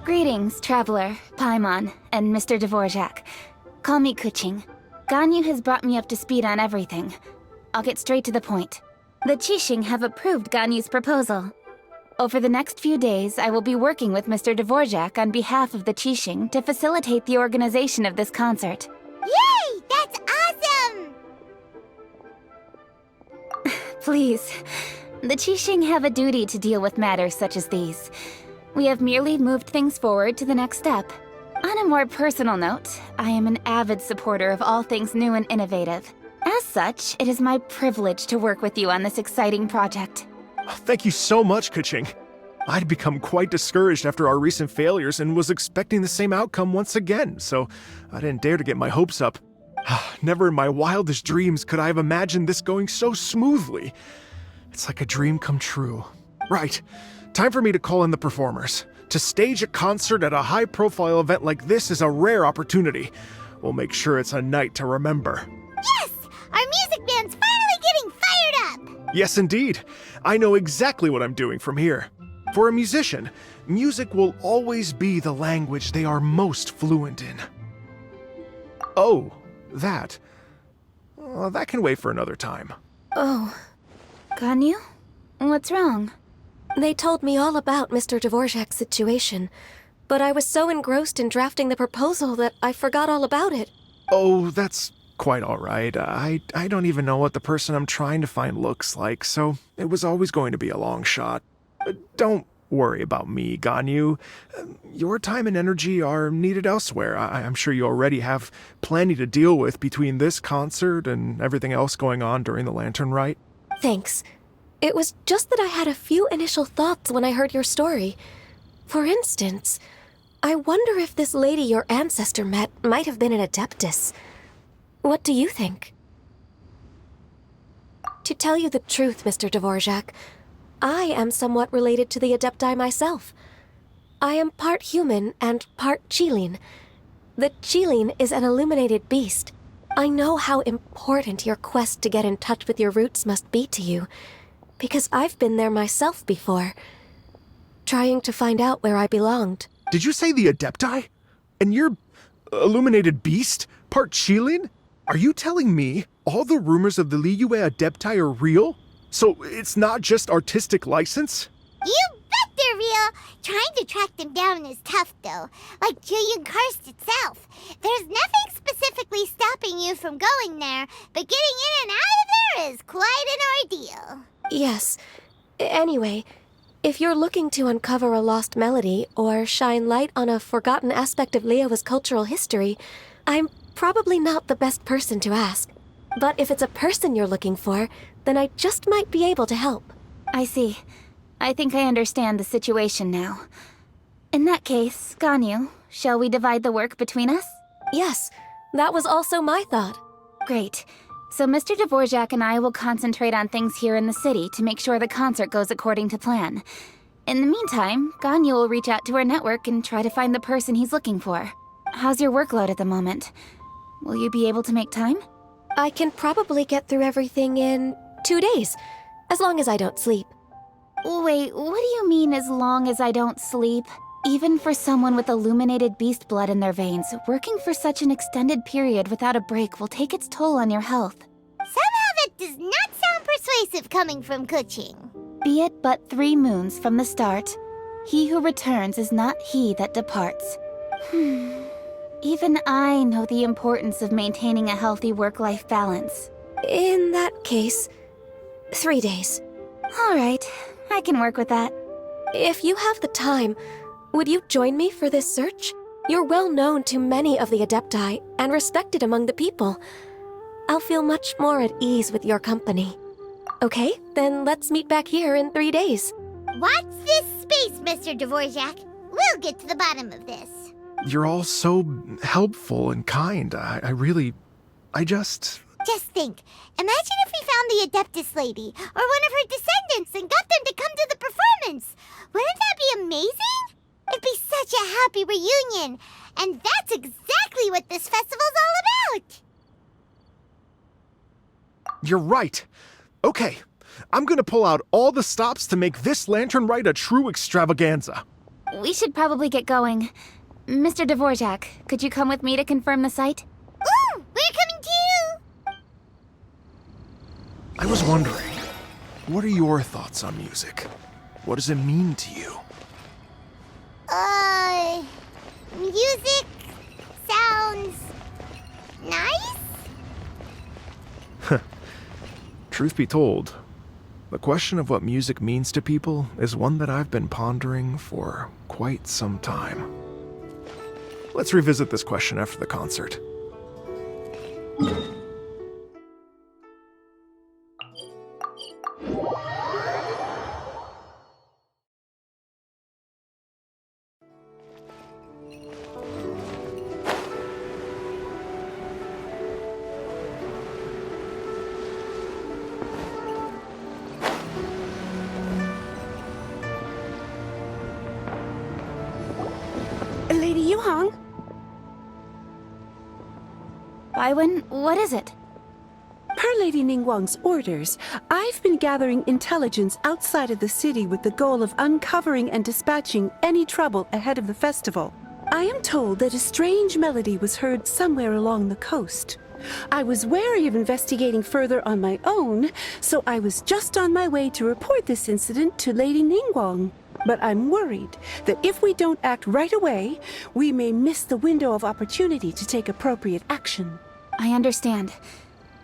Greetings, Traveler, Paimon, and Mr. Dvorak. Call me Kuching. Ganyu has brought me up to speed on everything. I'll get straight to the point. The Qixing have approved Ganyu's proposal. Over the next few days, I will be working with Mr. Dvorak on behalf of the Qixing to facilitate the organization of this concert. Yay! That's awesome! Please, the Qixing have a duty to deal with matters such as these. We have merely moved things forward to the next step. On a more personal note, I am an avid supporter of all things new and innovative. As such, it is my privilege to work with you on this exciting project. Thank you so much, Kuching. I'd become quite discouraged after our recent failures and was expecting the same outcome once again, so I didn't dare to get my hopes up. Never in my wildest dreams could I have imagined this going so smoothly. It's like a dream come true. Right, time for me to call in the performers. To stage a concert at a high-profile event like this is a rare opportunity. We'll make sure it's a night to remember. Yes! Our music band's finally getting fired up! Yes, indeed. I know exactly what I'm doing from here. For a musician, music will always be the language they are most fluent in. Oh, that. That can wait for another time. Oh. Ganyu? What's wrong? They told me all about Mr. Dvorak's situation, but I was so engrossed in drafting the proposal that I forgot all about it. Oh, that's quite all right. I don't even know what the person I'm trying to find looks like, so it was always going to be a long shot. Don't worry about me, Ganyu. Your time and energy are needed elsewhere. I'm sure you already have plenty to deal with between this concert and everything else going on during the Lantern Rite. Thanks. It was just that I had a few initial thoughts when I heard your story. For instance, I wonder if this lady your ancestor met might have been an Adeptus. What do you think? To tell you the truth, Mr. Dvorak, I am somewhat related to the Adepti myself. I am part human and part Qilin. The Qilin is an illuminated beast. I know how important your quest to get in touch with your roots must be to you, because I've been there myself before, trying to find out where I belonged. Did you say the Adepti? And you're illuminated beast? Part Qilin? Are you telling me all the rumors of the Liyue Adepti are real? So it's not just artistic license? You bet they're real! Trying to track them down is tough, though. Like Julian Karst itself. There's nothing specifically stopping you from going there, but getting in and out of there is quite an ordeal. Yes. Anyway, if you're looking to uncover a lost melody or shine light on a forgotten aspect of Liyue's cultural history, I'm probably not the best person to ask. But if it's a person you're looking for, then I just might be able to help. I see. I think I understand the situation now. In that case, Ganyu, shall we divide the work between us? Yes, that was also my thought. Great. So Mr. Dvorak and I will concentrate on things here in the city to make sure the concert goes according to plan. In the meantime, Ganyu will reach out to our network and try to find the person he's looking for. How's your workload at the moment? Will you be able to make time? I can probably get through everything in 2 days, as long as I don't sleep. Wait, what do you mean as long as I don't sleep? Even for someone with illuminated beast blood in their veins, working for such an extended period without a break will take its toll on your health. Somehow that does not sound persuasive coming from Kuching. Be it but 3 moons from the start, he who returns is not he that departs. Even I know the importance of maintaining a healthy work-life balance. In that case, 3 days. All right, I can work with that. If you have the time, would you join me for this search? You're well known to many of the Adepti and respected among the people. I'll feel much more at ease with your company. Okay, then let's meet back here in 3 days. Watch this space, Mr. Dvorak. We'll get to the bottom of this. You're all so helpful and kind. I just... Just think, imagine if we found the Adeptus lady, or one of her descendants, and got them to come to the performance. Wouldn't that be amazing? It'd be such a happy reunion, and that's exactly what this festival's all about. You're right. Okay, I'm gonna pull out all the stops to make this lantern ride a true extravaganza. We should probably get going. Mr. Dvorak, could you come with me to confirm the site? Ooh, we're coming too! I was wondering, what are your thoughts on music? What does it mean to you? Music sounds nice? Truth be told, the question of what music means to people is one that I've been pondering for quite some time. Let's revisit this question after the concert. Lady Yuhong? Baiwen, what is it? Per Lady Ningguang's orders, I've been gathering intelligence outside of the city with the goal of uncovering and dispatching any trouble ahead of the festival. I am told that a strange melody was heard somewhere along the coast. I was wary of investigating further on my own, so I was just on my way to report this incident to Lady Ningguang. But I'm worried that if we don't act right away, we may miss the window of opportunity to take appropriate action. I understand.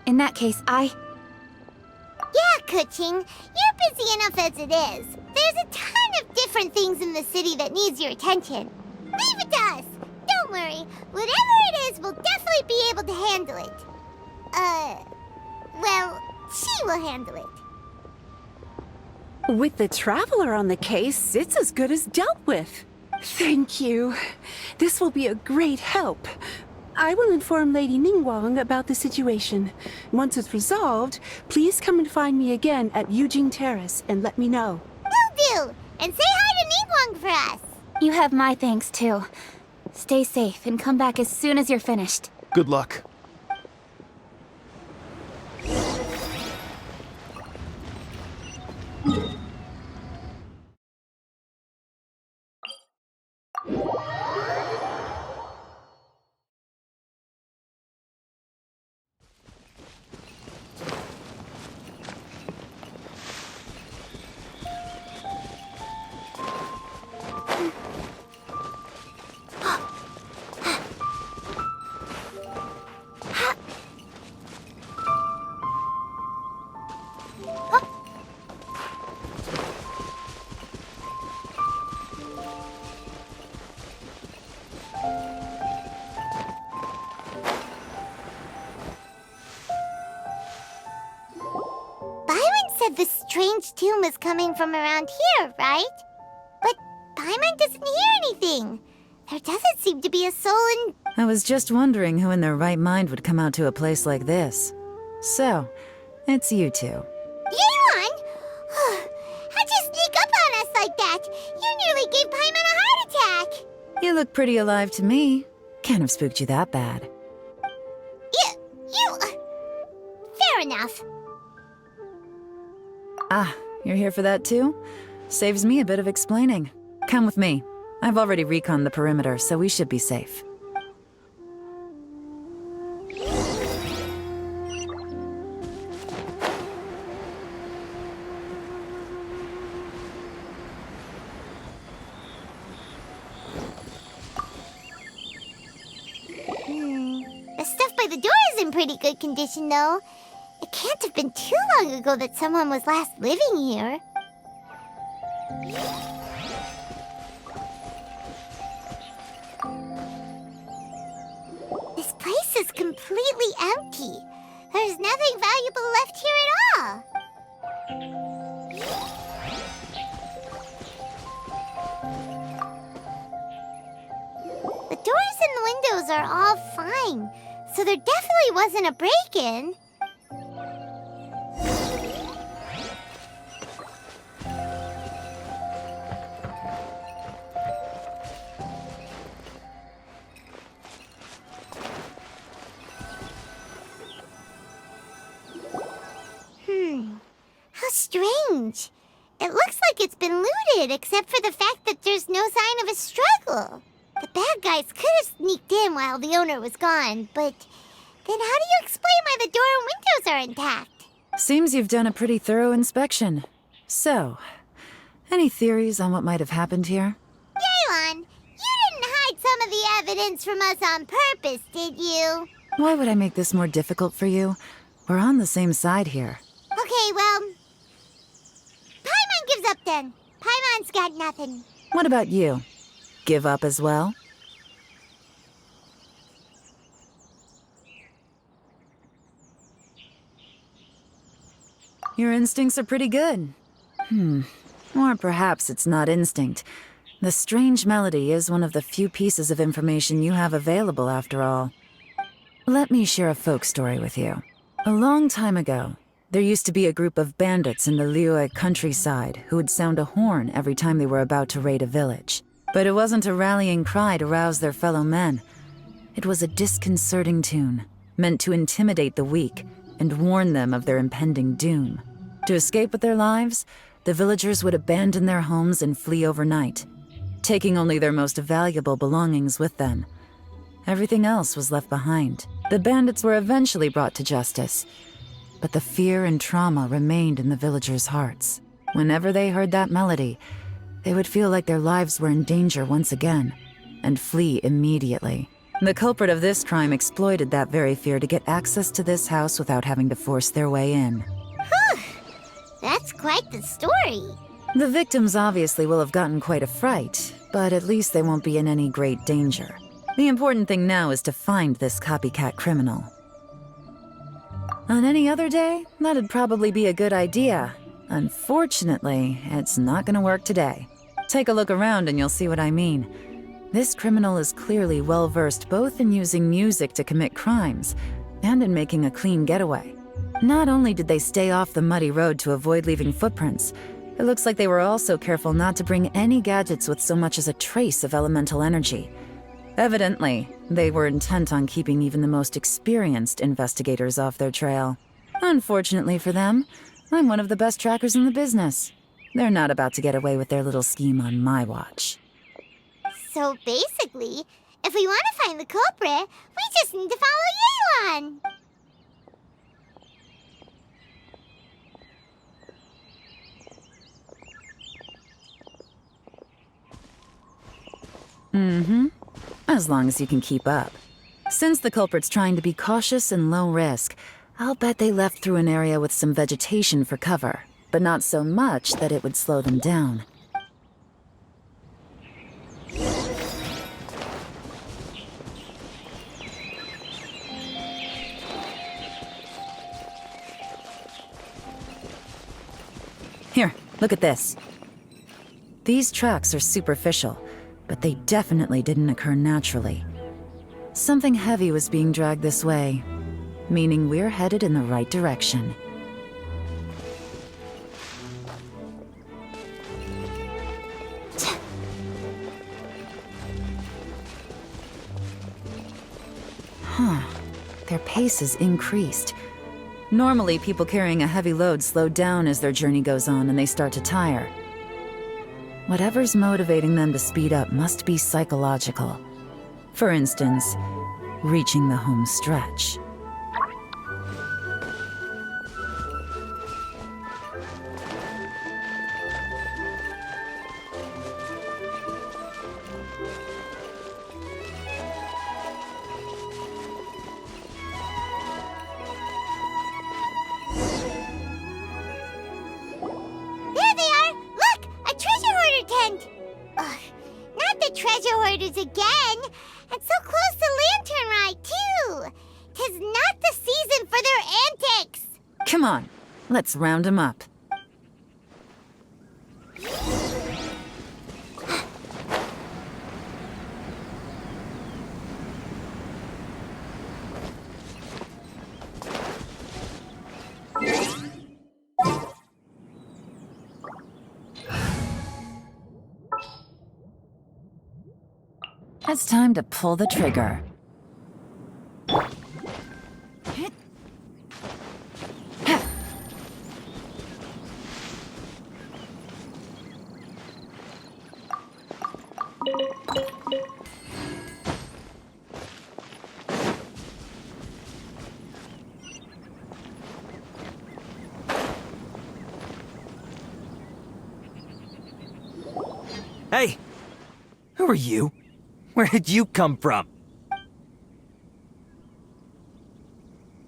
In that case, Yeah, Kuching, you're busy enough as it is. There's a ton of different things in the city that needs your attention. Leave it to us. Don't worry. Whatever it is, we'll definitely be able to handle it. Well, she will handle it. With the Traveler on the case, it's as good as dealt with. Thank you. This will be a great help. I will inform Lady Ningguang about the situation. Once it's resolved, please come and find me again at Yujing Terrace and let me know. Will do. And say hi to Ningguang for us. you have my thanks too. Stay safe and come back as soon as you're finished. Good luck. The strange tune was coming from around here, right? But Paimon doesn't hear anything. There doesn't seem to be a soul in... I was just wondering who in their right mind would come out to a place like this. So, it's you two. Yuan! How'd you sneak up on us like that? You nearly gave Paimon a heart attack! You look pretty alive to me. Can't have spooked you that bad. Fair enough. Ah, you're here for that too? Saves me a bit of explaining. Come with me. I've already reconned the perimeter, so we should be safe. The stuff by the door is in pretty good condition, though. It can't have been too long ago that someone was last living here. This place is completely empty. There's nothing valuable left here at all. The doors and the windows are all fine, so there definitely wasn't a break-in. How strange. It looks like it's been looted, except for the fact that there's no sign of a struggle. The bad guys could have sneaked in while the owner was gone, but then how do you explain why the door and windows are intact? Seems you've done a pretty thorough inspection. So, any theories on what might have happened here? Yaelon, you didn't hide some of the evidence from us on purpose, did you? Why would I make this more difficult for you? We're on the same side here. Okay, well, Paimon gives up then. Paimon's got nothing. What about you? Give up as well? Your instincts are pretty good. Or perhaps it's not instinct. The strange melody is one of the few pieces of information you have available, after all. Let me share a folk story with you. A long time ago, there used to be a group of bandits in the Liyue countryside who would sound a horn every time they were about to raid a village. But it wasn't a rallying cry to rouse their fellow men. It was a disconcerting tune, meant to intimidate the weak and warn them of their impending doom. To escape with their lives, the villagers would abandon their homes and flee overnight, taking only their most valuable belongings with them. Everything else was left behind. The bandits were eventually brought to justice, but the fear and trauma remained in the villagers' hearts. Whenever they heard that melody, they would feel like their lives were in danger once again, and flee immediately. The culprit of this crime exploited that very fear to get access to this house without having to force their way in. That's quite the story. The victims obviously will have gotten quite a fright, but at least they won't be in any great danger. The important thing now is to find this copycat criminal. On any other day, that'd probably be a good idea. Unfortunately, it's not gonna work today. Take a look around and you'll see what I mean. This criminal is clearly well-versed both in using music to commit crimes and in making a clean getaway. Not only did they stay off the muddy road to avoid leaving footprints, it looks like they were also careful not to bring any gadgets with so much as a trace of elemental energy. Evidently, they were intent on keeping even the most experienced investigators off their trail. Unfortunately for them, I'm one of the best trackers in the business. They're not about to get away with their little scheme on my watch. So basically, if we want to find the culprit, we just need to follow Yaelon. As long as you can keep up. Since the culprit's trying to be cautious and low risk, I'll bet they left through an area with some vegetation for cover, but not so much that it would slow them down. Here, look at this. These tracks are superficial, but they definitely didn't occur naturally. Something heavy was being dragged this way, meaning we're headed in the right direction. Their pace has increased. Normally, people carrying a heavy load slow down as their journey goes on and they start to tire. Whatever's motivating them to speed up must be psychological. For instance, reaching the home stretch. There they are! Look! A treasure hoarder tent! Ugh, not the treasure hoarders again! And so close to Lantern Ride, too! 'Tis not the season for their antics! Come on, let's round them up. It's time to pull the trigger. Hey! Who are you? Where did you come from?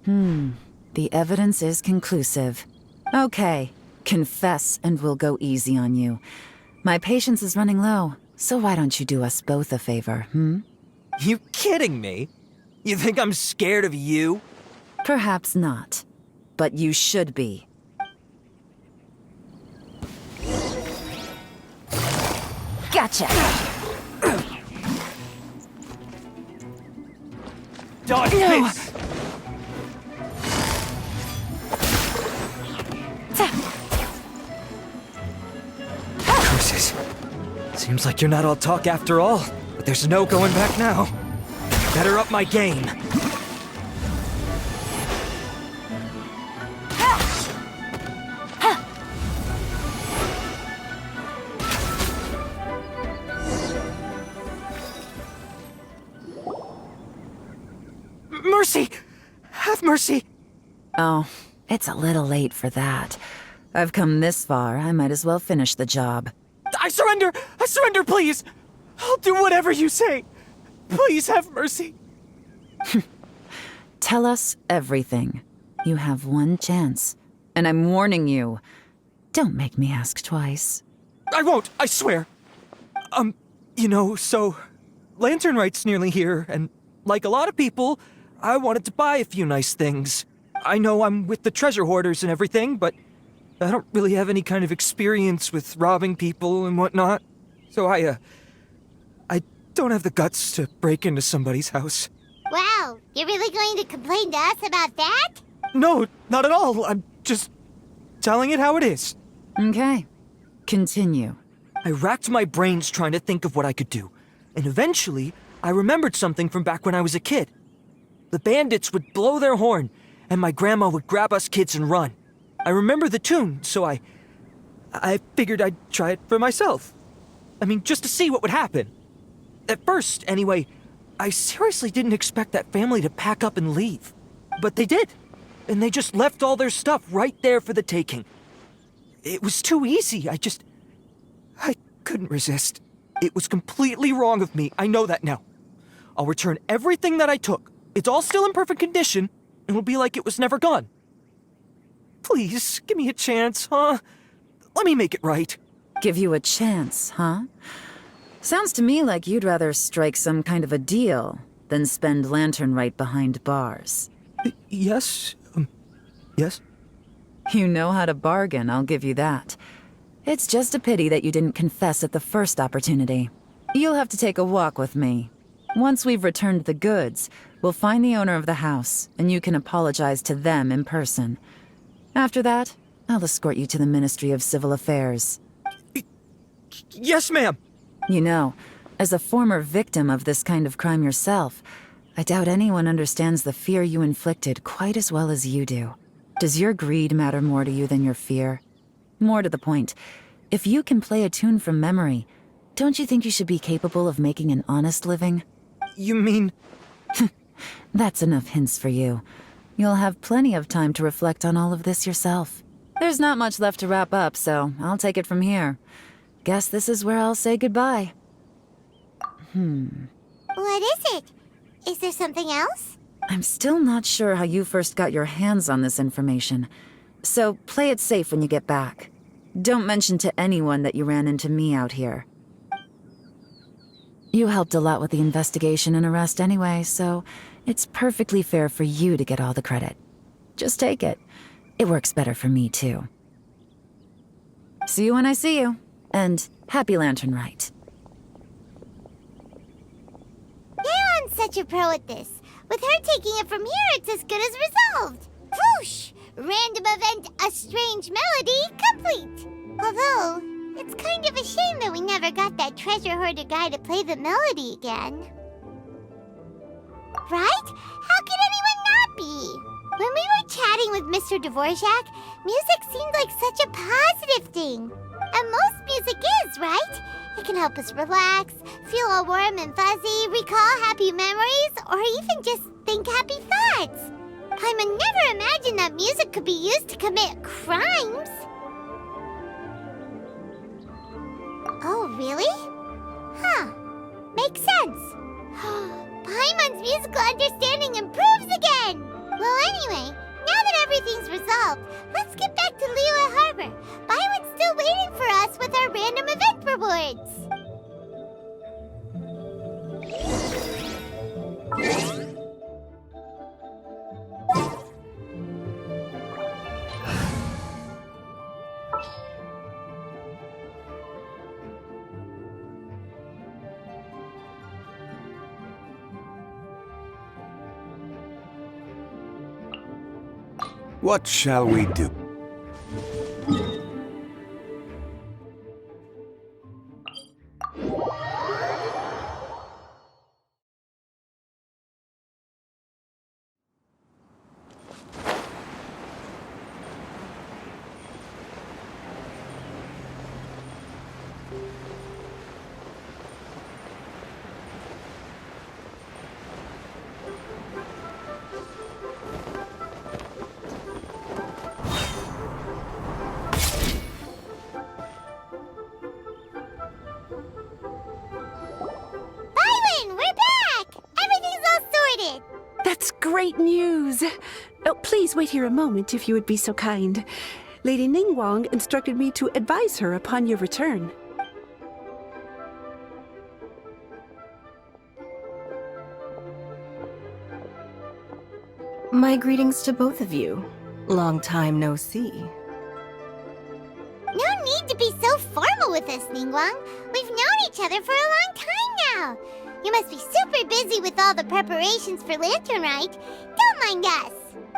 The evidence is conclusive. Okay, confess and we'll go easy on you. My patience is running low, so why don't you do us both a favor, You kidding me? You think I'm scared of you? Perhaps not, but you should be. Gotcha! Dodge this! Curses. Seems like you're not all talk after all, but there's no going back now. Better up my game. Mercy! Have mercy! Oh, it's a little late for that. I've come this far, I might as well finish the job. I surrender! I surrender, please! I'll do whatever you say. Please have mercy. Tell us everything. You have one chance. And I'm warning you. Don't make me ask twice. I won't, I swear. So Lantern Right's nearly here, and like a lot of people, I wanted to buy a few nice things. I know I'm with the treasure hoarders and everything, but I don't really have any kind of experience with robbing people and whatnot. So I don't have the guts to break into somebody's house. Wow, you're really going to complain to us about that? No, not at all. I'm just telling it how it is. Okay. Continue. I racked my brains trying to think of what I could do, and eventually, I remembered something from back when I was a kid. The bandits would blow their horn, and my grandma would grab us kids and run. I remember the tune, so I figured I'd try it for myself. I mean, just to see what would happen. At first, anyway, I seriously didn't expect that family to pack up and leave. But they did, and they just left all their stuff right there for the taking. It was too easy, I couldn't resist. It was completely wrong of me, I know that now. I'll return everything that I took. It's all still in perfect condition, and it'll be like it was never gone. Please, give me a chance, huh? Let me make it right. Give you a chance, huh? Sounds to me like you'd rather strike some kind of a deal than spend Lantern Right behind bars. Yes? Yes? You know how to bargain, I'll give you that. It's just a pity that you didn't confess at the first opportunity. You'll have to take a walk with me. Once we've returned the goods, we'll find the owner of the house, and you can apologize to them in person. After that, I'll escort you to the Ministry of Civil Affairs. Yes, ma'am! You know, as a former victim of this kind of crime yourself, I doubt anyone understands the fear you inflicted quite as well as you do. Does your greed matter more to you than your fear? More to the point, if you can play a tune from memory, don't you think you should be capable of making an honest living? You mean... That's enough hints for you. You'll have plenty of time to reflect on all of this yourself. There's not much left to wrap up, so I'll take it from here. Guess this is where I'll say goodbye. What is it? Is there something else? I'm still not sure how you first got your hands on this information, so play it safe when you get back. Don't mention to anyone that you ran into me out here. You helped a lot with the investigation and arrest anyway, so it's perfectly fair for you to get all the credit. Just take it. It works better for me, too. See you when I see you, and happy Lantern Right. Leon's such a pro at this. With her taking it from here, it's as good as resolved. Whoosh! Random event, a strange melody, complete. Although, it's kind of a shame that we never got that treasure hoarder guy to play the melody again. Right? How could anyone not be? When we were chatting with Mr. Dvorak, music seemed like such a positive thing. And most music is, right? It can help us relax, feel all warm and fuzzy, recall happy memories, or even just think happy thoughts. Paimon never imagined that music could be used to commit crimes. Oh, really? makes sense. Paimon's musical understanding improves again! Well, anyway, now that everything's resolved, let's get back to Liyue Harbor. Paimon's still waiting for us with our random event rewards. What shall we do? That's great news! Oh, please wait here a moment if you would be so kind. Lady Ningguang instructed me to advise her upon your return. My greetings to both of you. Long time no see. No need to be so formal with us, Ningguang. We've known each other for a long time now. You must be super busy with all the preparations for Lantern Rite. Don't mind us.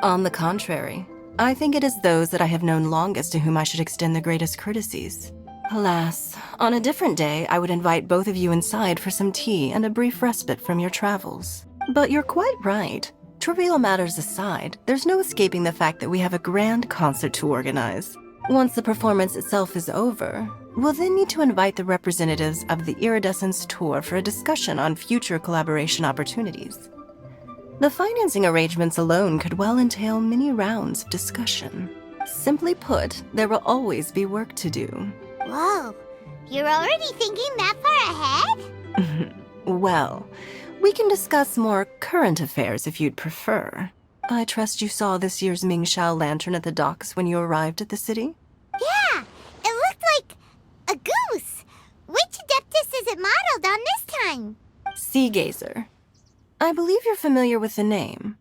On the contrary, I think it is those that I have known longest to whom I should extend the greatest courtesies. Alas, on a different day, I would invite both of you inside for some tea and a brief respite from your travels. But you're quite right. Trivial matters aside, there's no escaping the fact that we have a grand concert to organize. Once the performance itself is over, we'll then need to invite the representatives of the Iridescence Tour for a discussion on future collaboration opportunities. The financing arrangements alone could well entail many rounds of discussion. Simply put, there will always be work to do. Whoa, you're already thinking that far ahead? Well, we can discuss more current affairs if you'd prefer. I trust you saw this year's Mingxiao lantern at the docks when you arrived at the city? Yeah, it looked like a goose. Which Adeptus is it modeled on this time? Sea Gazer. I believe you're familiar with the name.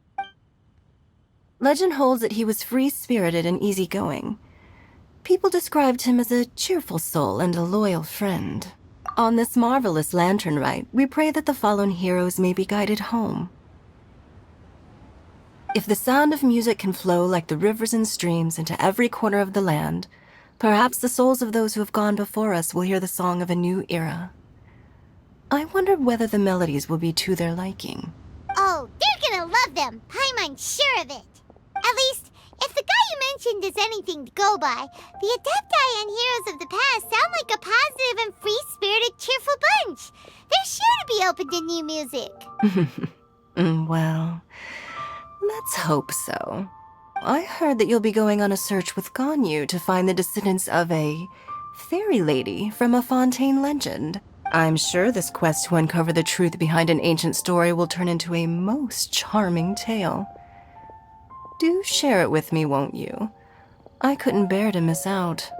Legend holds that he was free-spirited and easygoing. People described him as a cheerful soul and a loyal friend. On this marvelous lantern rite, we pray that the fallen heroes may be guided home. If the sound of music can flow like the rivers and streams into every corner of the land, perhaps the souls of those who have gone before us will hear the song of a new era. I wonder whether the melodies will be to their liking. Oh, they're gonna love them. Paimon's sure of it. At least, if the guy you mentioned is anything to go by, the Adepti and heroes of the past sound like a positive and free-spirited, cheerful bunch. They're sure to be open to new music. Well, let's hope so. I heard that you'll be going on a search with Ganyu to find the descendants of a fairy lady from a Fontaine legend. I'm sure this quest to uncover the truth behind an ancient story will turn into a most charming tale. Do share it with me, won't you? I couldn't bear to miss out.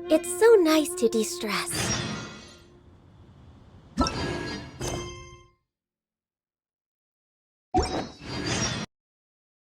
It's so nice to de-stress.